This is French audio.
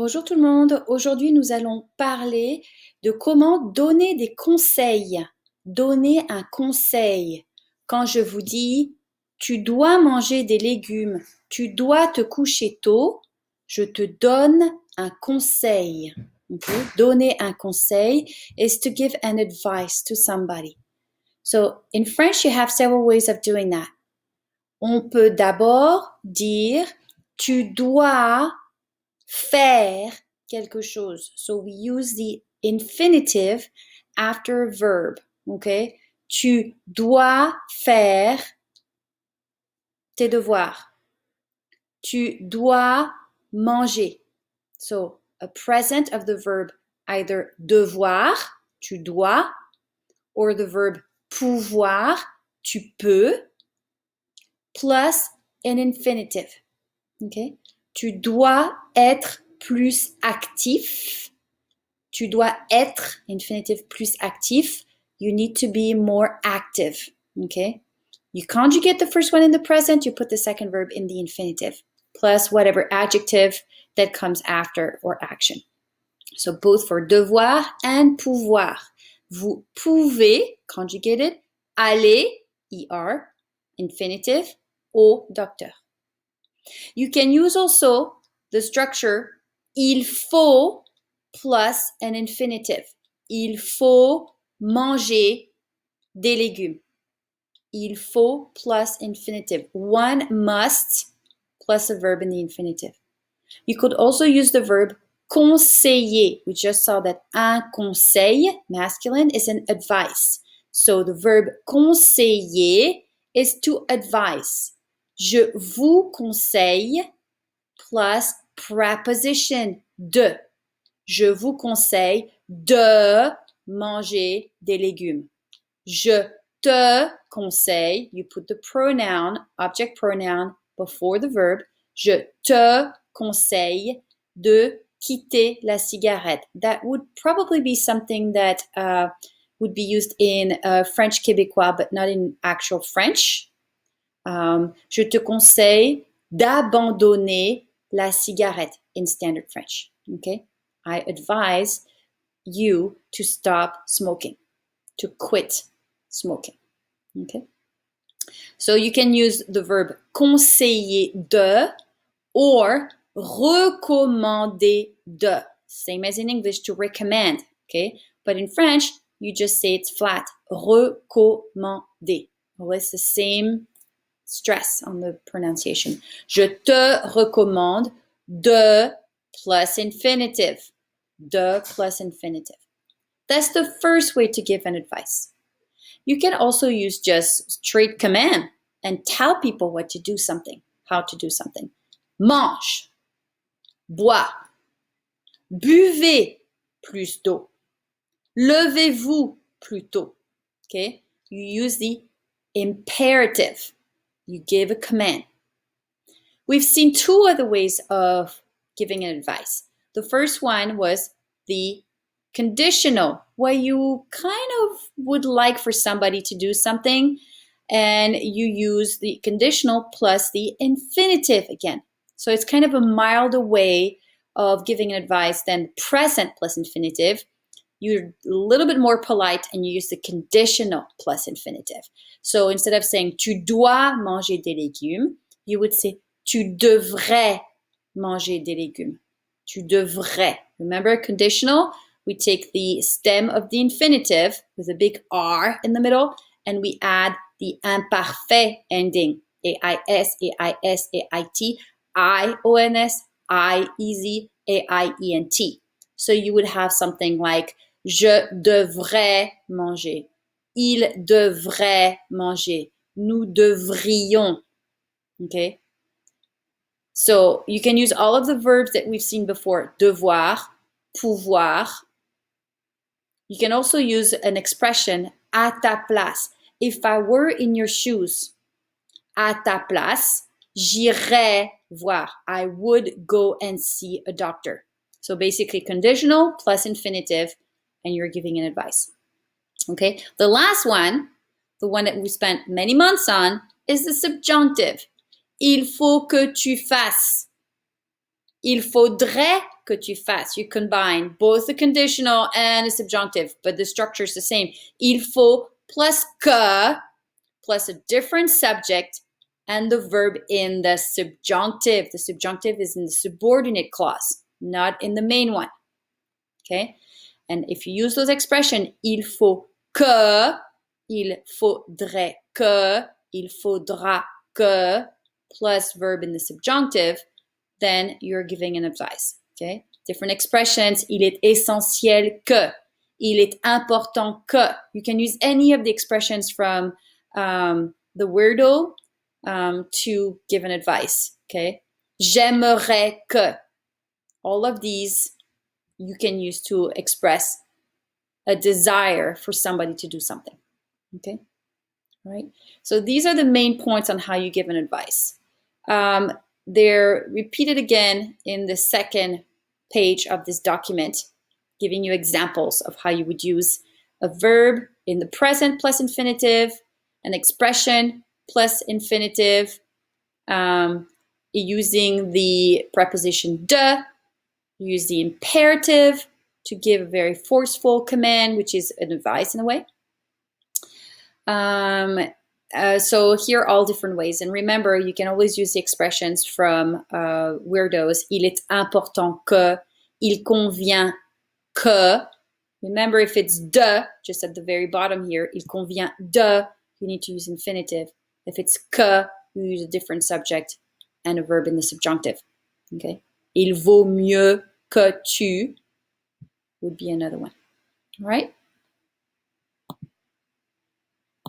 Bonjour tout le monde, aujourd'hui nous allons parler de comment donner des conseils. Donner un conseil. Quand je vous dis tu dois manger des légumes, tu dois te coucher tôt, je te donne un conseil. Okay? Donner un conseil is to give an advice to somebody. So in French you have several ways of doing that. On peut d'abord dire tu dois faire quelque chose. So we use the infinitive after a verb. Okay? Tu dois faire tes devoirs. Tu dois manger. So a present of the verb either devoir, tu dois, or the verb pouvoir, tu peux, plus an infinitive. Okay? Tu dois être plus actif. Tu dois être, infinitive plus actif. You need to be more active. Okay? You conjugate the first one in the present, you put the second verb in the infinitive, plus whatever adjective that comes after or action. So both for devoir and pouvoir. Vous pouvez, conjugated, aller, er, infinitive, au docteur. You can use also the structure il faut plus an infinitive. Il faut manger des légumes. Il faut plus infinitive. One must plus a verb in the infinitive. You could also use the verb conseiller. We just saw that un conseil, masculine, is an advice. So the verb conseiller is to advise. Je vous conseille plus preposition de. Je vous conseille de manger des légumes. Je te conseille, you put the pronoun, object pronoun, before the verb. Je te conseille de quitter la cigarette. That would probably be something that would be used in French Québécois, but not in actual French. Je te conseille d'abandonner la cigarette in standard French. Okay? I advise you to stop smoking, to quit smoking. Okay? So you can use the verb conseiller de or recommander de. Same as in English to recommend. Okay? But in French, you just say it's flat. Recommander. Well, it's the same stress on the pronunciation. Je te recommande de plus infinitive. De plus infinitive. That's the first way to give an advice. You can also use just straight command and tell people what to do something, how to do something. Mange, bois, buvez plus d'eau, levez-vous plus tôt. Okay? You use the imperative. You give a command. We've seen two other ways of giving an advice. The first one was the conditional, where you kind of would like for somebody to do something, and you use the conditional plus the infinitive again. So it's kind of a milder way of giving an advice than present plus infinitive. You're a little bit more polite and you use the conditional plus infinitive. So instead of saying tu dois manger des légumes, you would say tu devrais manger des légumes. Tu devrais. Remember, conditional, we take the stem of the infinitive with a big R in the middle and we add the imparfait ending. A-I-S, A-I-S, A-I-T, I-O-N-S, I-E-Z, A-I-E-N-T. So you would have something like je devrais manger. Il devrait manger. Nous devrions. Okay? So you can use all of the verbs that we've seen before. Devoir, pouvoir. You can also use an expression, à ta place. If I were in your shoes, à ta place, j'irais voir. I would go and see a doctor. So basically conditional plus infinitive, and you're giving an advice. Okay, the last one, the one that we spent many months on, is the subjunctive. Il faut que tu fasses. Il faudrait que tu fasses. You combine both the conditional and the subjunctive, but the structure is the same. Il faut plus que plus a different subject and the verb in the subjunctive. The subjunctive is in the subordinate clause, not in the main one. Okay? And if you use those expressions, il faut que, il faudrait que, il faudra que, plus verb in the subjunctive, then you're giving an advice. Okay? Different expressions. Il est essentiel que. Il est important que. You can use any of the expressions from the weirdo to give an advice. Okay? J'aimerais que. All of these you can use to express a desire for somebody to do something. Okay? All right? So these are the main points on how you give an advice. They're repeated again in the second page of this document, giving you examples of how you would use a verb in the present plus infinitive, an expression plus infinitive, using the preposition de, use the imperative to give a very forceful command, which is an advice in a way. So here are all different ways. And remember, you can always use the expressions from weirdos. Il est important que, il convient que. Remember, if it's de, just at the very bottom here, il convient de, you need to use infinitive. If it's que, you use a different subject and a verb in the subjunctive. Okay? Il vaut mieux que tu would be another one. All right?